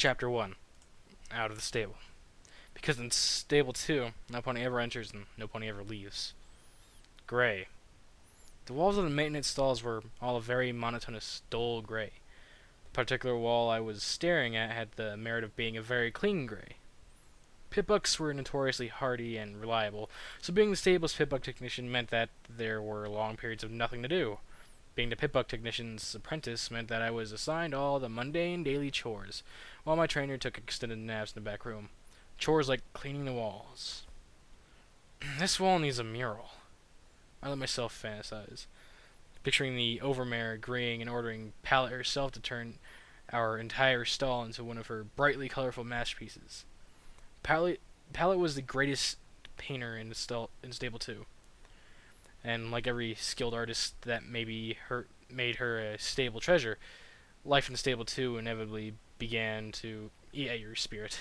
Chapter 1. Out of the Stable. Because in Stable 2, no pony ever enters and no pony ever leaves. Gray. The walls of the maintenance stalls were all a very monotonous, dull gray. The particular wall I was staring at had the merit of being a very clean gray. Pip-bucks were notoriously hardy and reliable, so being the stable's pip-buck technician meant that there were long periods of nothing to do. Being the pip-buck technician's apprentice meant that I was assigned all the mundane daily chores, while my trainer took extended naps in the back room. Chores like cleaning the walls. This wall needs a mural. I let myself fantasize, picturing the overmare agreeing and ordering Pallet herself to turn our entire stall into one of her brightly colorful masterpieces. Pallet was the greatest painter in Stable 2, and like every skilled artist that made her a stable treasure, life in Stable 2 inevitably began to eat at your spirit.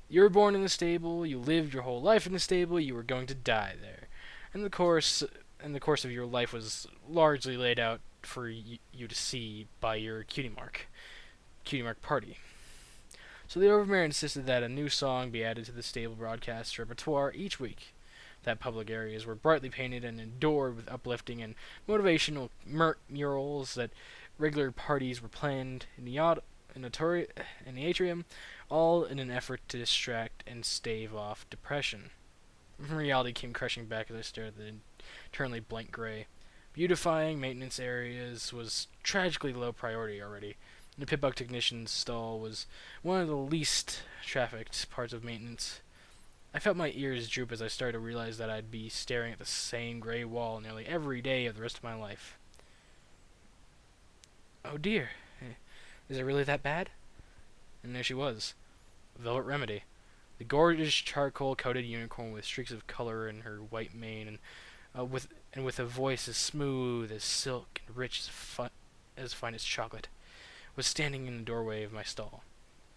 You were born in the stable, you lived your whole life in the stable, you were going to die there, and the course of your life was largely laid out for you to see by your cutie mark party. So the Overmare insisted that a new song be added to the stable broadcast repertoire each week. That public areas were brightly painted and adored with uplifting and motivational murals, that regular parties were planned in the atrium, all in an effort to distract and stave off depression. Reality came crashing back as I stared at the eternally blank gray. Beautifying maintenance areas was tragically low priority already. The pip-buck technician's stall was one of the least trafficked parts of maintenance. I felt my ears droop as I started to realize that I'd be staring at the same gray wall nearly every day of the rest of my life. Oh dear, is it really that bad? And there she was, Velvet Remedy, the gorgeous charcoal-coated unicorn with streaks of color in her white mane, and with a voice as smooth as silk and rich as fine as chocolate, was standing in the doorway of my stall.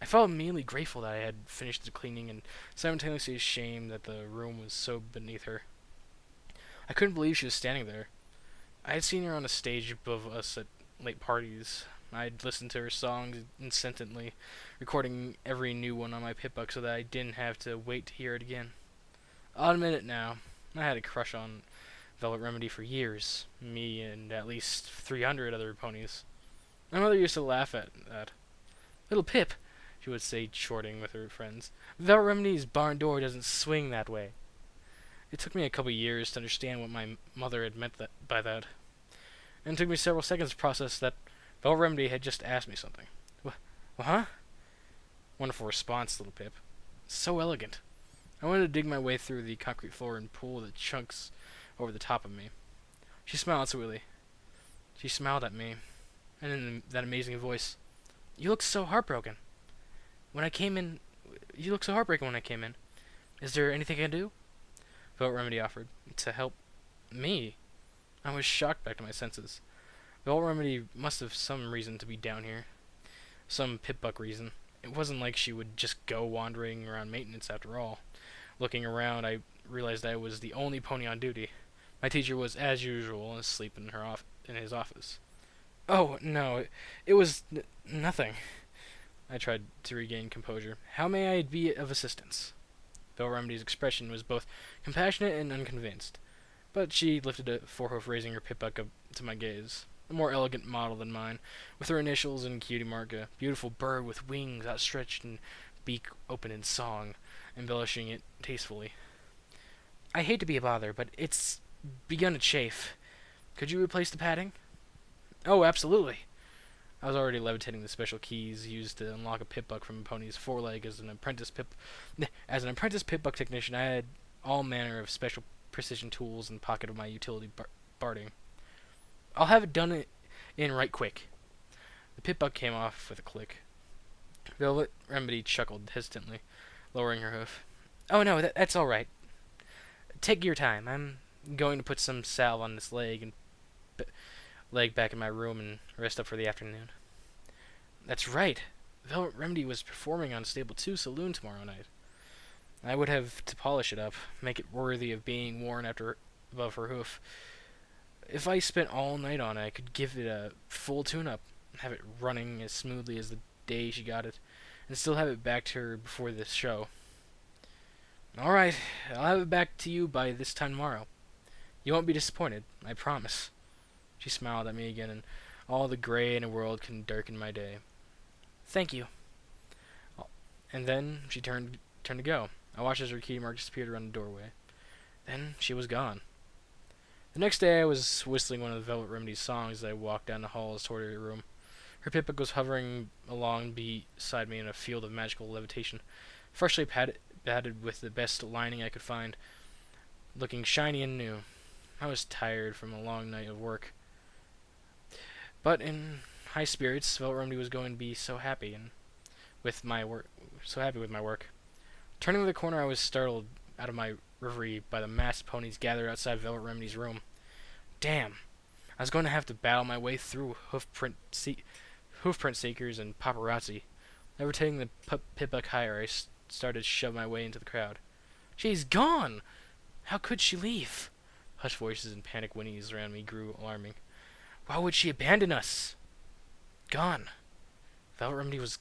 I felt immediately grateful that I had finished the cleaning and simultaneously ashamed that the room was so beneath her. I couldn't believe she was standing there. I had seen her on a stage above us at late parties. I'd listened to her songs incessantly, recording every new one on my pip-buck so that I didn't have to wait to hear it again. I'll admit it now. I had a crush on Velvet Remedy for years. Me and at least 300 other ponies. My mother used to laugh at that. "Lil'Pip," she would say, chorting with her friends, "Velvet Remedy's barn door doesn't swing that way." It took me a couple years to understand what my mother had meant by that. And it took me several seconds to process that Velvet Remedy had just asked me something. Huh? Wonderful response, Lil'Pip. So elegant. I wanted to dig my way through the concrete floor and pull the chunks over the top of me. She smiled sweetly. She smiled at me, and in that amazing voice, "You look so heartbroken. When I came in, you looked so heartbroken when I came in. Is there anything I can do?" Velvet Remedy offered. "To help me?" I was shocked back to my senses. Velvet Remedy must have some reason to be down here. Some pip-buck reason. It wasn't like she would just go wandering around maintenance after all. Looking around, I realized I was the only pony on duty. My teacher was, as usual, asleep in his office. "Oh, no, it was nothing." I tried to regain composure. "How may I be of assistance?" Velvet Remedy's expression was both compassionate and unconvinced, but she lifted a forehoof, raising her pip-buck up to my gaze. A more elegant model than mine, with her initials and cutie mark, a beautiful bird with wings outstretched and beak open in song, embellishing it tastefully. "I hate to be a bother, but it's begun to chafe. Could you replace the padding?" "Oh, absolutely." I was already levitating the special keys used to unlock a pip-buck from a pony's foreleg. As an apprentice pip-buck technician, I had all manner of special precision tools in the pocket of my utility barding. "I'll have it done in right quick." The pip-buck came off with a click. Velvet Remedy chuckled hesitantly, lowering her hoof. "Oh no, that's all right. Take your time. I'm going to put some salve on this leg back in my room and rest up for the afternoon." That's right. Velvet Remedy was performing on Stable 2 Saloon tomorrow night. I would have to polish it up, make it worthy of being worn above her hoof. If I spent all night on it, I could give it a full tune-up, have it running as smoothly as the day she got it, and still have it back to her before this show. Alright, I'll have it back to you by this time tomorrow. You won't be disappointed, I promise. She smiled at me again, and all the gray in the world can darken my day. Thank you. And then she turned to go. I watched as her key mark disappeared around the doorway. Then she was gone. The next day I was whistling one of the Velvet Remedy's songs as I walked down the halls toward her room. Her Pip-Book was hovering along beside me in a field of magical levitation, freshly padded with the best lining I could find, looking shiny and new. I was tired from a long night of work, but in high spirits. Velvet Remedy was going to be so happy with my work. Turning the corner, I was startled out of my reverie by the massed ponies gathered outside Velvet Remedy's room. Damn! I was going to have to battle my way through hoofprint seekers and paparazzi. Overtaking the Pip-Book higher, I started to shove my way into the crowd. She's gone! How could she leave? Hushed voices and panic whinnies around me grew alarming. Why would she abandon us? Gone. Velvet Remedy was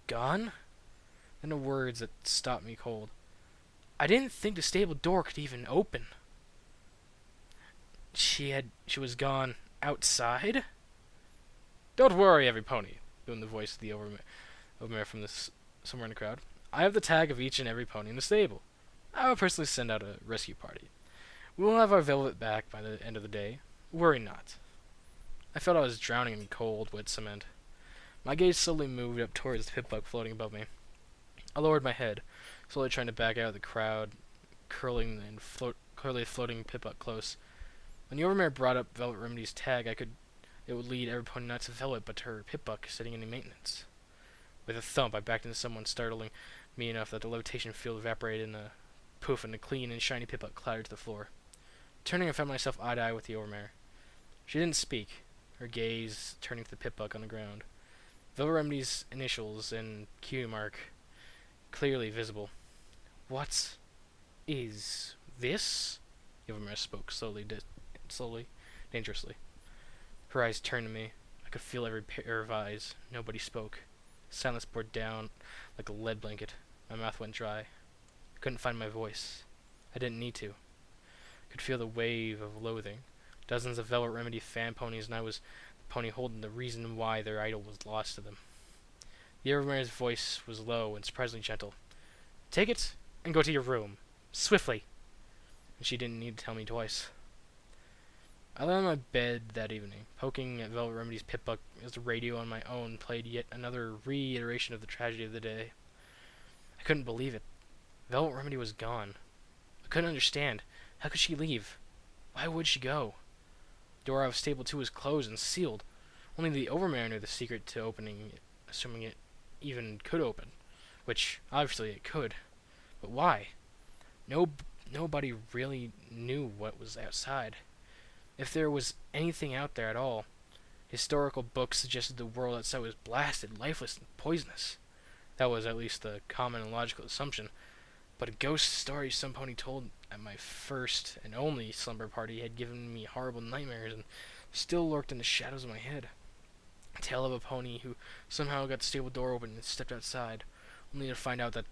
gone? Then the words that stopped me cold. I didn't think the stable door could even open. She was gone outside? Don't worry, every pony, boomed the voice of the overmare from somewhere in the crowd. I have the tag of each and every pony in the stable. I will personally send out a rescue party. We will have our velvet back by the end of the day. Worry not. I felt I was drowning in cold, wet cement. My gaze slowly moved up towards the Pip-Book floating above me. I lowered my head, slowly trying to back out of the crowd, clearly floating Pip-Book close. When the overmare brought up Velvet Remedy's tag, it would lead every pony not to Velvet, but to her Pip-Book sitting in the maintenance. With a thump, I backed into someone, startling me enough that the levitation field evaporated in a poof, and the clean and shiny Pip-Book clattered to the floor. Turning, I found myself eye to eye with the overmare. She didn't speak, her gaze turning to the Pip-Book on the ground. Velvet Remedy's initials and cue mark clearly visible. What is this? The overmare spoke slowly, dangerously. Her eyes turned to me. I could feel every pair of eyes. Nobody spoke. Silence poured down like a lead blanket. My mouth went dry. I couldn't find my voice. I didn't need to. I could feel the wave of loathing. Dozens of Velvet Remedy fan ponies, and I was the pony holding the reason why their idol was lost to them. The overmare's voice was low and surprisingly gentle. Take it and go to your room. Swiftly. And she didn't need to tell me twice. I lay on my bed that evening, poking at Velvet Remedy's Pip-Book as the radio on my own played yet another reiteration of the tragedy of the day. I couldn't believe it. Velvet Remedy was gone. I couldn't understand. How could she leave? Why would she go? The door of Stable 2 was closed and sealed. Only the overmare knew the secret to opening it, assuming it even could open. Which, obviously, it could. But why? Nobody really knew what was outside. If there was anything out there at all, historical books suggested the world outside was blasted, lifeless, and poisonous. That was at least the common and logical assumption. But a ghost story some pony told at my first and only slumber party had given me horrible nightmares and still lurked in the shadows of my head. A tale of a pony who somehow got the stable door open and stepped outside, only to find out that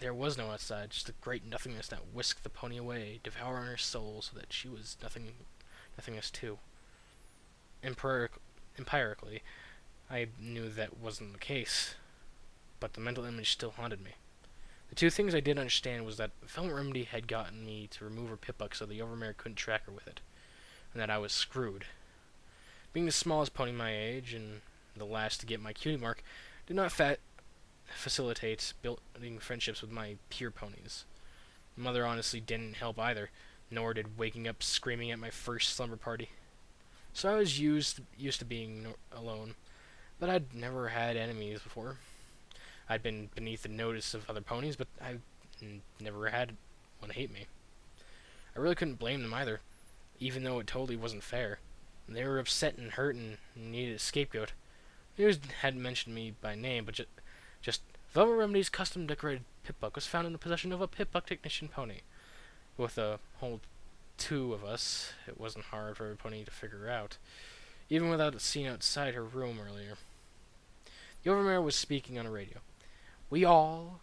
there was no outside, just a great nothingness that whisked the pony away, devouring her soul so that she was nothingness too. Empirically, I knew that wasn't the case, but the mental image still haunted me. The two things I didn't understand was that Velvet Remedy had gotten me to remove her Pip-Book so the overmare couldn't track her with it, and that I was screwed. Being the smallest pony my age, and the last to get my cutie mark, did not facilitate building friendships with my peer ponies. Mother honestly didn't help either, nor did waking up screaming at my first slumber party. So I was used to being alone, but I'd never had enemies before. I'd been beneath the notice of other ponies, but I never had one hate me. I really couldn't blame them either, even though it totally wasn't fair. They were upset and hurt and needed a scapegoat. News hadn't mentioned me by name, but just Velvet Remedy's custom-decorated Pip-Book was found in the possession of a Pip-Book technician pony. With a whole two of us, it wasn't hard for a pony to figure out, even without seeing outside her room earlier. The overmare was speaking on a radio. We all,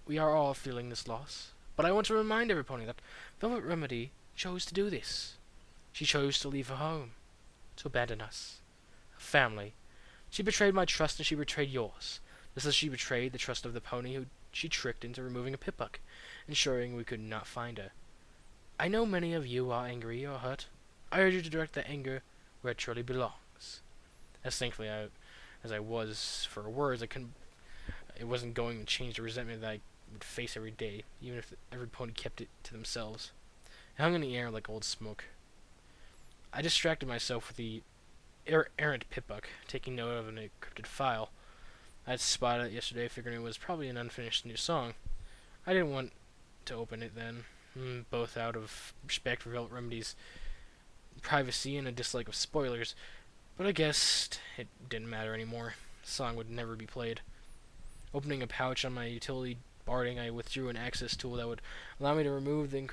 we are all feeling this loss. But I want to remind every pony that Velvet Remedy chose to do this. She chose to leave her home, to abandon us, a family. She betrayed my trust and she betrayed yours, just as she betrayed the trust of the pony who she tricked into removing a Pip-Buck, ensuring we could not find her. I know many of you are angry or hurt. I urge you to direct that anger where it truly belongs. As thankfully as I was for words, it wasn't going to change the resentment that I would face every day, even if every pony kept it to themselves. It hung in the air like old smoke. I distracted myself with the errant Pip-Buck, taking note of an encrypted file. I had spotted it yesterday, figuring it was probably an unfinished new song. I didn't want to open it then, both out of respect for Velvet Remedy's privacy and a dislike of spoilers, but I guessed it didn't matter anymore. The song would never be played. Opening a pouch on my utility barding, I withdrew an access tool that would allow me to remove the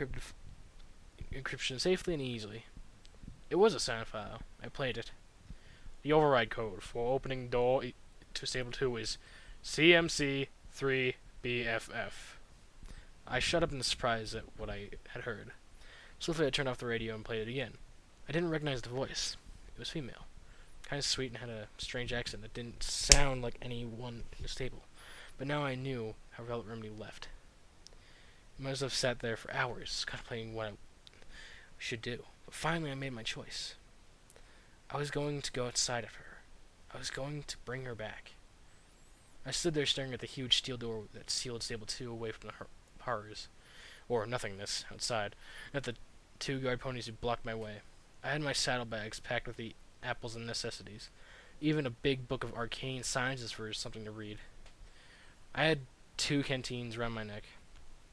encryption safely and easily. It was a sound file. I played it. The override code for opening door to Stable 2 is CMC3BFF. I shut up in surprise at what I had heard. Swiftly I turned off the radio and played it again. I didn't recognize the voice. It was female. Kind of sweet and had a strange accent that didn't sound like anyone in the stable. But now I knew how Velvet Remedy left. I must have sat there for hours, contemplating what I should do. But finally I made my choice. I was going to go outside of her. I was going to bring her back. I stood there staring at the huge steel door that sealed Stable 2 away from the horrors, or nothingness, outside, and at the two guard ponies who blocked my way. I had my saddlebags packed with the apples and necessities, even a big book of arcane sciences for something to read. I had 2 canteens around my neck.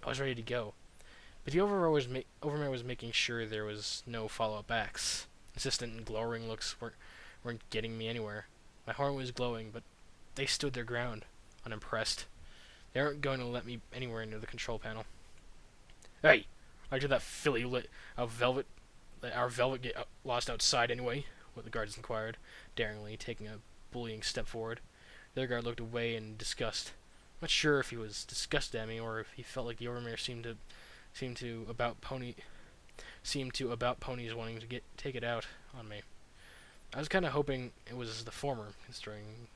I was ready to go, but the overman was making sure there was no follow-up acts. Insistent and glowering looks weren't getting me anywhere. My horn was glowing, but they stood their ground, unimpressed. They weren't going to let me anywhere near the control panel. Hey, I did that filly let our velvet get lost outside anyway? What the guards inquired, daringly taking a bullying step forward. The other guard looked away in disgust. I'm not sure if he was disgusted at me or if he felt like the overmare seemed to about ponies wanting to take it out on me. I was kind of hoping it was the former, considering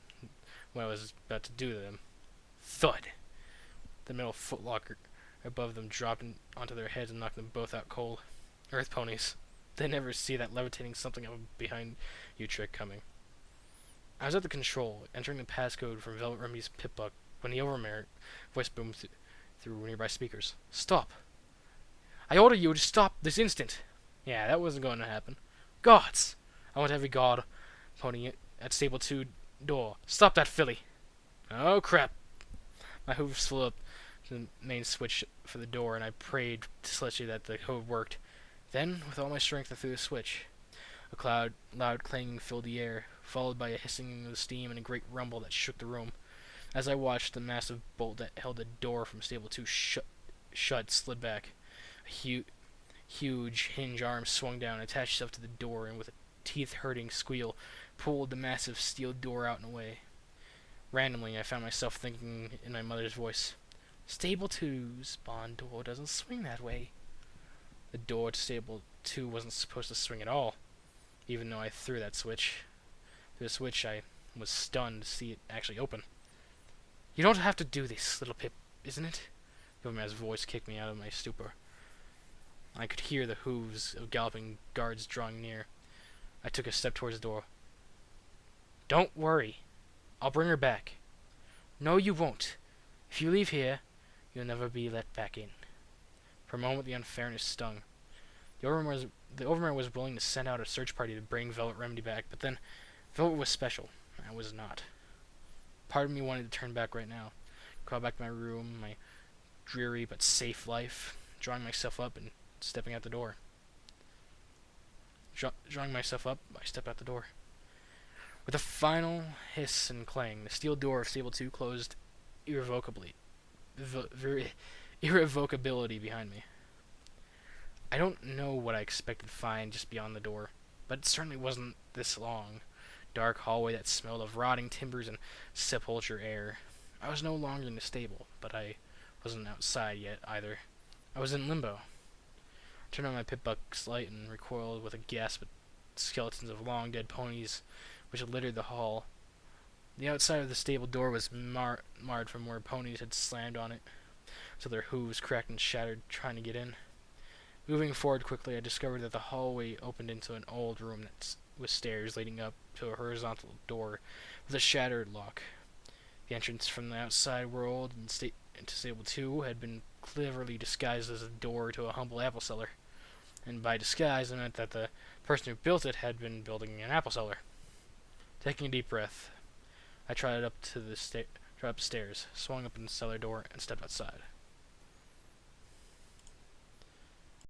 what I was about to do to them. Thud! The metal footlocker above them dropped onto their heads and knocked them both out cold. Earth ponies. They never see that levitating something behind you trick coming. I was at the control, entering the passcode from Velvet Remedy's Pip-Buck, when the overmare voice boomed through nearby speakers. Stop! I order you to stop this instant! Yeah, that wasn't going to happen. Guards! I want every guard pony at Stable 2 door. Stop that filly! Oh, crap! My hooves flew up to the main switch for the door, and I prayed ceaselessly that the code worked. Then, with all my strength, I threw the switch. A loud clanging filled the air, followed by a hissing of steam and a great rumble that shook the room. As I watched, the massive bolt that held the door from Stable 2 shut slid back. A huge hinge arm swung down, attached itself to the door, and with a teeth-hurting squeal, pulled the massive steel door out and away. Randomly, I found myself thinking in my mother's voice, Stable 2's barn door doesn't swing that way. The door to Stable 2 wasn't supposed to swing at all, even though I threw that switch. Through the switch, I was stunned to see it actually open. You don't have to do this, Lil'Pip, isn't it? The old man's voice kicked me out of my stupor. I could hear the hooves of galloping guards drawing near. I took a step towards the door. Don't worry. I'll bring her back. No, you won't. If you leave here, you'll never be let back in. For a moment, the unfairness stung. The overmare was willing to send out a search party to bring Velvet Remedy back, but then Velvet was special. I was not. Part of me wanted to turn back right now, crawl back to my room, my dreary but safe life, drawing myself up and stepping out the door. Drawing myself up, I step out the door. With a final hiss and clang, the steel door of Stable 2 closed irrevocably. Irrevocability behind me. I don't know what I expected to find just beyond the door, but it certainly wasn't this long, dark hallway that smelled of rotting timbers and sepulchre air. I was no longer in the stable, but I wasn't outside yet either. I was in limbo. I turned on my pitbuck's light and recoiled with a gasp at skeletons of long dead ponies which littered the hall. The outside of the stable door was marred from where ponies had slammed on it, so their hooves cracked and shattered trying to get in. Moving forward quickly, I discovered that the hallway opened into an old room with stairs leading up to a horizontal door with a shattered lock. The entrance from the outside world into Stable 2 had been cleverly disguised as a door to a humble apple cellar, and by disguise I meant that the person who built it had been building an apple cellar. Taking a deep breath, I trotted up the stairs, swung open the cellar door, and stepped outside.